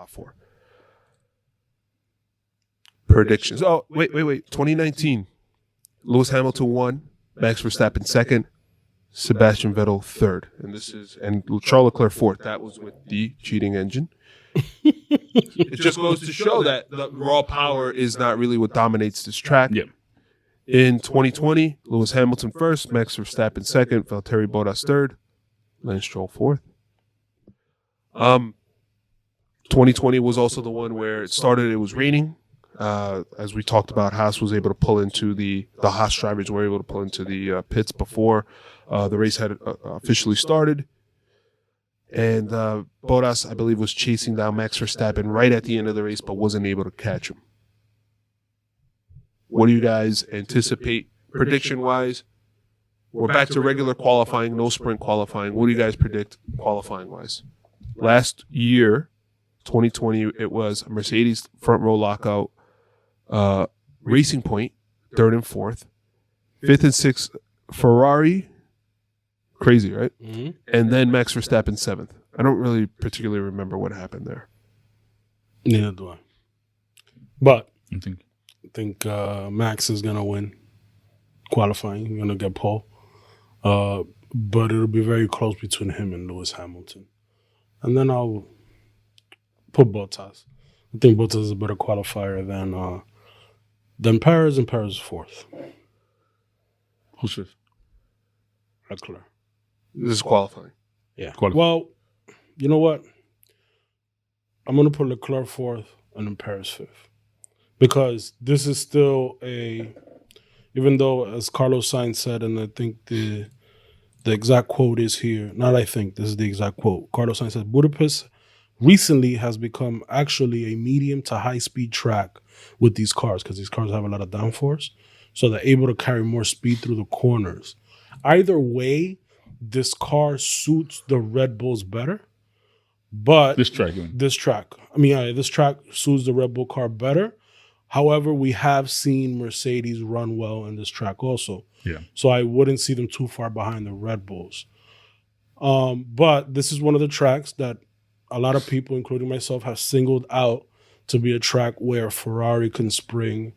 top 4. Predictions. Oh, wait. 2019. Lewis Hamilton won. Max Verstappen second. Sebastian Vettel third. And Charles Leclerc fourth. That was with the cheating engine. It just goes to show that the raw power is not really what dominates this track. Yep. In 2020, Lewis Hamilton first, Max Verstappen second, Valtteri Bottas third, Lance Stroll fourth. 2020 was also the one where it started. It was raining. As we talked about, Haas was able to pull into the Haas drivers were able to pull into the pits before the race had officially started. And Bottas, I believe, was chasing down Max Verstappen right at the end of the race, but wasn't able to catch him. What do you guys anticipate prediction-wise? We're back to regular qualifying, no sprint qualifying. What do you guys predict qualifying-wise? Last year, 2020, it was a Mercedes front row lockout, Racing Point, third and fourth, fifth and sixth, Ferrari, crazy, right? Mm-hmm. And then Max Verstappen seventh. I don't really particularly remember what happened there. Neither do I. But I think Max is going to win qualifying. He's going to get pole. But it'll be very close between him and Lewis Hamilton. And then I'll put Bottas. I think Bottas is a better qualifier than Perez, and Perez is fourth. Who's fifth? Leclerc. This is qualifying. Yeah. Qualifying. Well, you know what? I'm going to put Leclerc fourth and then Perez fifth. Because this is still even though, as Carlos Sainz said, and I think the exact quote is here, this is the exact quote. Carlos Sainz said, Budapest recently has become actually a medium to high-speed track with these cars because these cars have a lot of downforce. So they're able to carry more speed through the corners. Either way, this car suits the Red Bulls better. But This track suits the Red Bull car better. However, we have seen Mercedes run well in this track also. Yeah. So I wouldn't see them too far behind the Red Bulls. But this is one of the tracks that a lot of people, including myself, have singled out to be a track where Ferrari can spring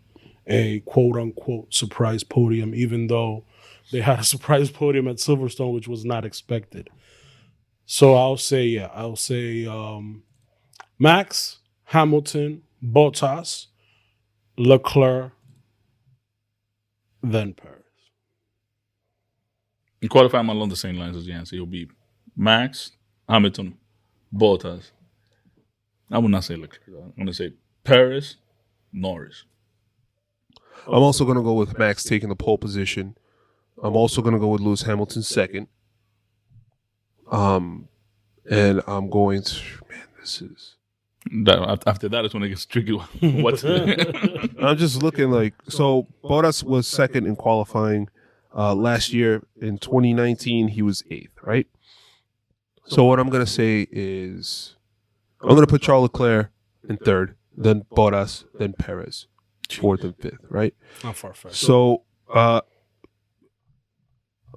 a quote-unquote surprise podium, even though they had a surprise podium at Silverstone, which was not expected. So I'll say Max, Hamilton, Bottas, Leclerc, then Perez. In qualifying, I'm along the same lines as Yhancy. It'll be Max, Hamilton, Bottas. I will not say Leclerc. I'm going to say Perez, Norris. I'm also going to go with Max taking the pole position. I'm also going to go with Lewis Hamilton second. And I'm going to... Man, this is... After that is when it gets tricky. What? I'm just looking like... So, Bottas was second in qualifying last year. In 2019, he was eighth, right? So what I'm going to say is... I'm going to put Charles Leclerc in third, then Bottas, then Perez, fourth and fifth, right? Not far-fetched. So...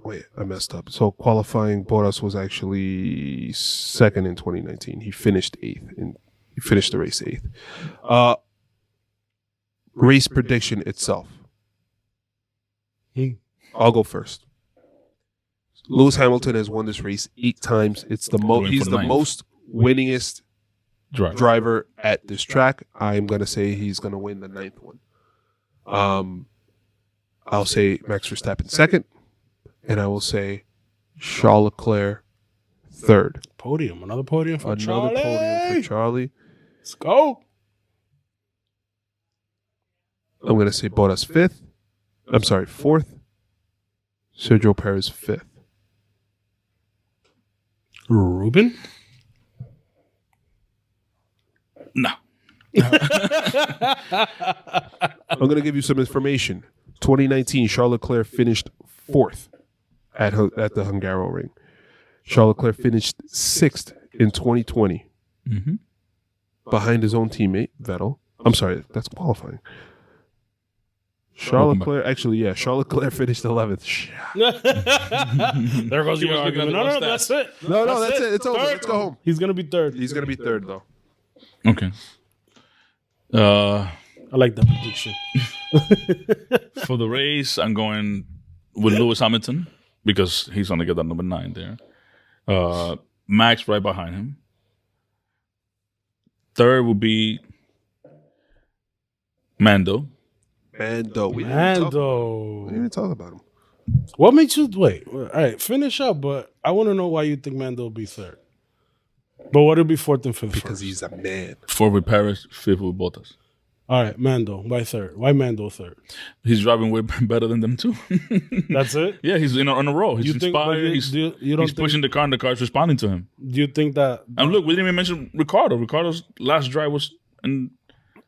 Wait, I messed up. So qualifying, Bottas was actually second in 2019. He finished eighth. He finished the race eighth. Race prediction itself. I'll go first. Lewis Hamilton has won this race 8 times. It's the he's the most winningest driver at this track. I'm going to say he's going to win the 9th one. I'll say Max Verstappen second. And I will say Charles Leclerc third. Another podium for Charlie. Let's go. I'm going to say Bottas fourth. Sergio Perez fifth. Ruben? No. I'm going to give you some information. 2019, Charles Leclerc finished fourth at the Hungaroring. Charles Leclerc finished sixth in 2020, behind his own teammate Vettel. I'm sorry, that's qualifying. Charles Leclerc finished 11th. There goes your argument. No, that's it. No, that's it. It's over. Let's go home. He's going to be third. He's going to be third, though. Okay. I like that prediction. For the race, I'm going with Lewis Hamilton because he's going to get that number 9 there. Max right behind him. Third would be Mando. Mando. We didn't even talk about him. What makes you wait? All right, finish up. But I want to know why you think Mando will be third. But what would be fourth and fifth? Because he's a man. Fourth with Paris, fifth with Bottas. All right, Mando. Why third? Why Mando third? He's driving way better than them too. That's it? Yeah, he's on a roll. He's inspired. He's pushing the car and the car's responding to him. Do you think that... And look, we didn't even mention Ricardo. Ricardo's last drive was... and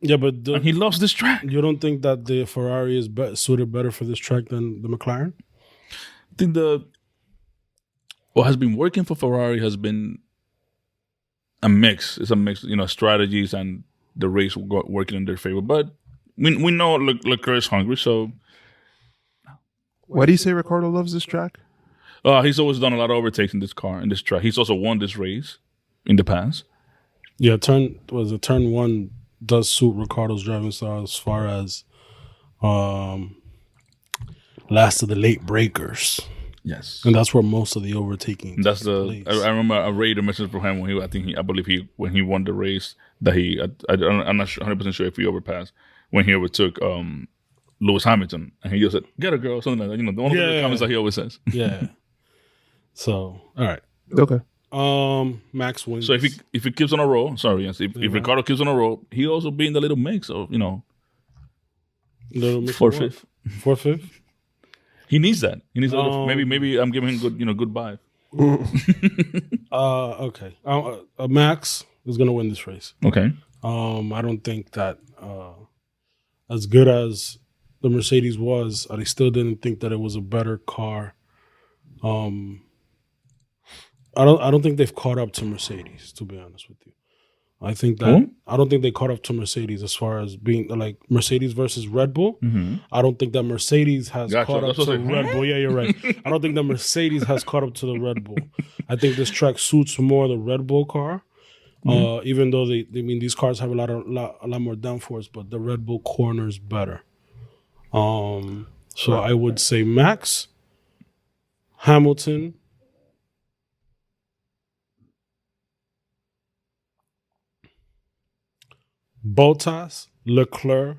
he loves this track. You don't think that the Ferrari is suited better for this track than the McLaren? I think what has been working for Ferrari has been a mix. It's a mix, strategies and the race working in their favor. But we know Leclerc is hungry, so... Why do you say Ricardo loves this track? He's always done a lot of overtakes in this track. He's also won this race in the past. Yeah, turn 1 does suit Ricardo's driving style as far as last of the late breakers. Yes, and that's where most of the overtaking. That's I remember I read a message from him when he won the race that I'm not 100% sure if he overpassed when he overtook Lewis Hamilton, and he just said, "Get a girl," something like that. One of the comments that he always says. Yeah. So all right, okay. Max wins. So if he keeps on a roll, if Ricardo keeps on a roll, he'll also be in the little mix of fourth, fifth. He needs that. He needs maybe I'm giving him good vibe. Okay. Max is gonna win this race. Okay. I don't think that as good as the Mercedes was, I still didn't think that it was a better car. I don't think they've caught up to Mercedes, to be honest with you. I think that I don't think they caught up to Mercedes as far as being like Mercedes versus Red Bull. Mm-hmm. I don't think that Mercedes has caught up to Red Bull. Yeah, you're right. I don't think that Mercedes has caught up to the Red Bull. I think this track suits more the Red Bull car. Even though these cars have a lot more downforce, but the Red Bull corners better. So I would say Max, Hamilton, Bottas, Leclerc,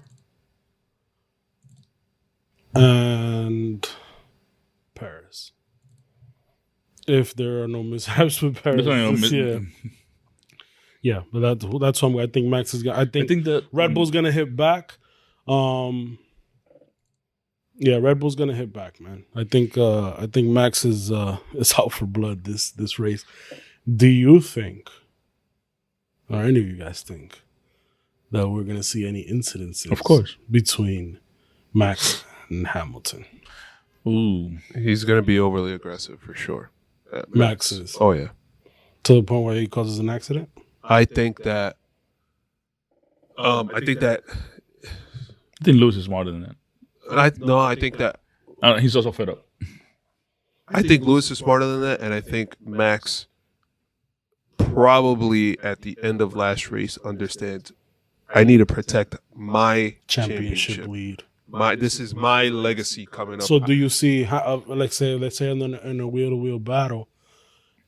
and Paris. If there are no mishaps with Paris, yeah, but that's something I think Max is gonna. I think that Red Bull's gonna hit back. Yeah, Red Bull's gonna hit back, man. I think Max is out for blood this race. Do you think, or any of you guys think, that we're gonna see any incidences? Of course, between Max and Hamilton. Ooh, he's gonna be overly aggressive for sure. Max is. Oh yeah, to the point where he causes an accident. I think that. I think Lewis is smarter than that. I think that he's also fed up. I think Lewis is smarter than that, and I think Max probably at the end of last race understands I need to protect my championship lead. This is my legacy coming up. So do you see how, let's say in a wheel-to-wheel battle,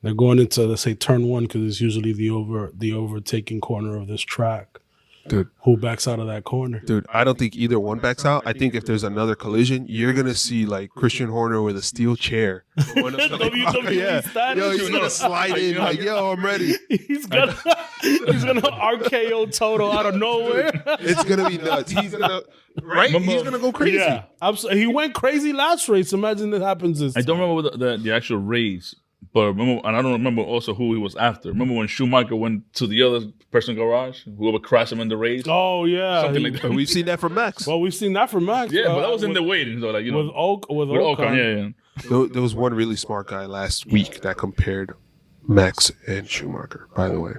they're going into, let's say, turn 1, because it's usually the overtaking corner of this track. Dude, who backs out of that corner? Dude, I don't think either one backs out. I think if there's another collision, you're gonna see like Christian Horner with a steel chair. WWE status. Yo, he's gonna slide in like, yo, I'm ready. He's gonna RKO Toto out of nowhere. It's gonna be nuts. He's gonna go crazy. Yeah, absolutely. He went crazy last race. Imagine that happens this time. I don't remember the actual race. But remember, and I don't remember also who he was after. Remember when Schumacher went to the other person's garage, whoever crashed him in the race? Oh yeah, something like that. We've seen that from Max. Well, we've seen that from Max. Yeah, but that was in the waiting, so with Ocon. Yeah. There was one really smart guy last week that compared Max and Schumacher. By the way.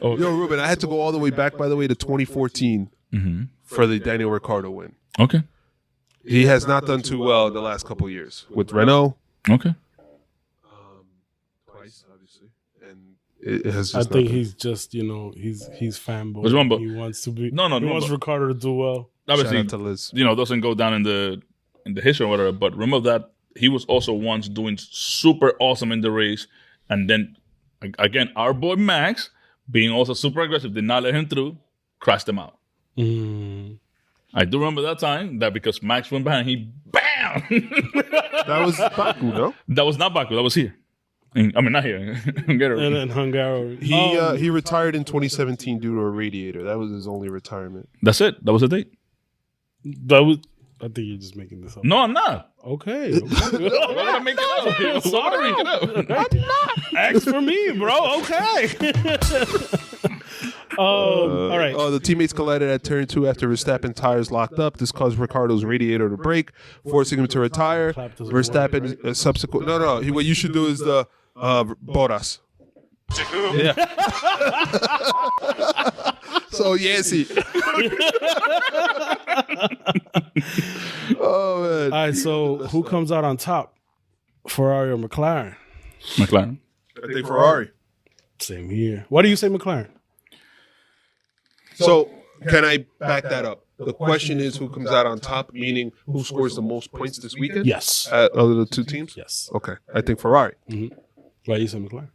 Yo, Ruben, I had to go all the way back, by the way, to 2014 for the Daniel Ricciardo win. Okay. He has not done too well in the last couple of years with Renault. Okay. twice, obviously, and it has. I Just think not been- he's just he's fanboy. But remember- He wants to be. No, He wants Ricardo to do well. Shout Obviously, out to Liz. doesn't go down in the history or whatever. But remember that he was also once doing super awesome in the race, and then again, our boy Max, being also super aggressive, did not let him through, crashed him out. Mm. I do remember that time that because Max went behind, he bam. That was Baku, no? That was not Baku. That was here. Not here. Hungary. And then Hungary. He retired in 2017 due to a radiator. That was his only retirement. That's it. That was the date. That was. I think you're just making this up. No, I'm not. Okay. Why would I make it up? Why would I make it up? I'm not. Ask for me, bro. Okay. All right. The teammates collided at turn 2 after Verstappen tires locked up. This caused Ricardo's radiator to break, forcing him to retire. Clap doesn't Verstappen subsequent. No. What you should do is the Boras. Yeah. So Yhancy. Oh man. All right. So who comes out on top? Ferrari or McLaren? McLaren. I think Ferrari. Same here. Why do you say McLaren? So can I back that up? The question is who comes out on top, meaning who scores the most points this weekend? Yes. Out of the two teams? Yes. Okay. I think Ferrari. Why you say McLaren?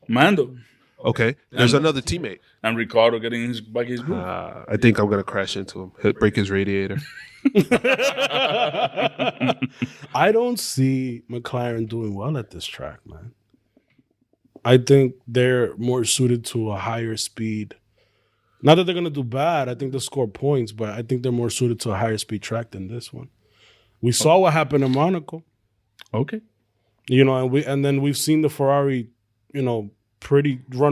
Mando. Okay. There's another teammate. And Ricardo getting his back his groove. I think I'm going to crash into him. Break his radiator. I don't see McLaren doing well at this track, man. I think they're more suited to a higher speed. Not that they're going to do bad. I think they'll score points, but I think they're more suited to a higher speed track than this one. We saw what happened in Monaco, Okay. and then we've seen the Ferrari, run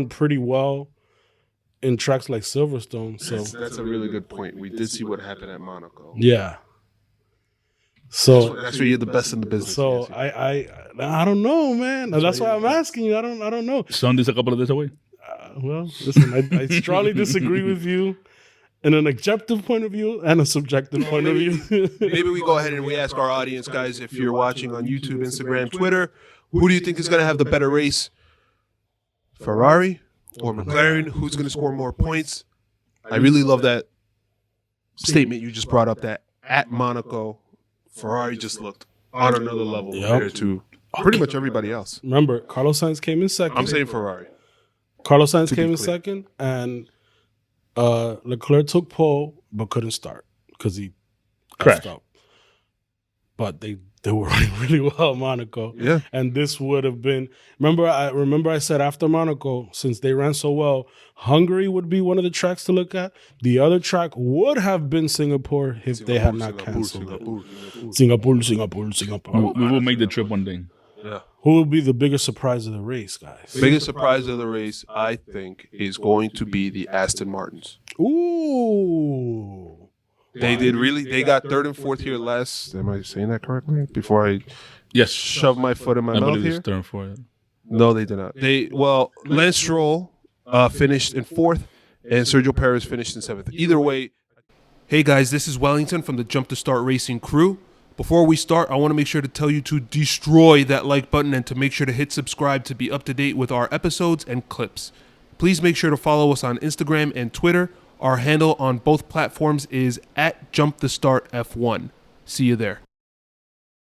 pretty well in tracks like Silverstone. So That's a really good point. We did see what happened at Monaco. yeah. So That's where you're the best in the business. So Yhancy. I don't know, man. That's why I'm asking you. I don't know. Sunday's a couple of days away. Well, listen, I strongly disagree with you in an objective point of view and a subjective point of view. Maybe we go ahead and we ask our audience, guys, if you're watching on YouTube, Instagram, Twitter, who do you think is going to have the better race? Ferrari or McLaren? Who's going to score more points? I really love that statement you just brought up that at Monaco, Ferrari just looked on another level compared to pretty much everybody else. Remember, Carlos Sainz came in second. I'm saying Ferrari. Carlos Sainz to came be in clear. second, and Leclerc took pole but couldn't start because he Crashed. crashed up. But they were running really well at Monaco. Yeah. And this would have been remember I said after Monaco, since they ran so well, Hungary would be one of the tracks to look at. The other track would have been Singapore if they had not canceled it. Singapore. We will make the trip one day. Yeah. Who will be the biggest surprise of the race, guys? Biggest surprise of the race, I think, is going to be the Aston Martins. Ooh. They did really. They got third and fourth here last. Am I saying that correctly? Before I Yes. shove my foot in my I mouth believe here. it's turn for it. No, they did not. Lance Stroll finished in fourth, and Sergio Perez finished in seventh. Either way. Hey guys, this is Wellington from the Jump to Start Racing crew. Before we start, I want to make sure to tell you to destroy that like button and to make sure to hit subscribe to be up to date with our episodes and clips. Please make sure to follow us on Instagram and Twitter. Our handle on both platforms is @JumpTheStartF1. See you there.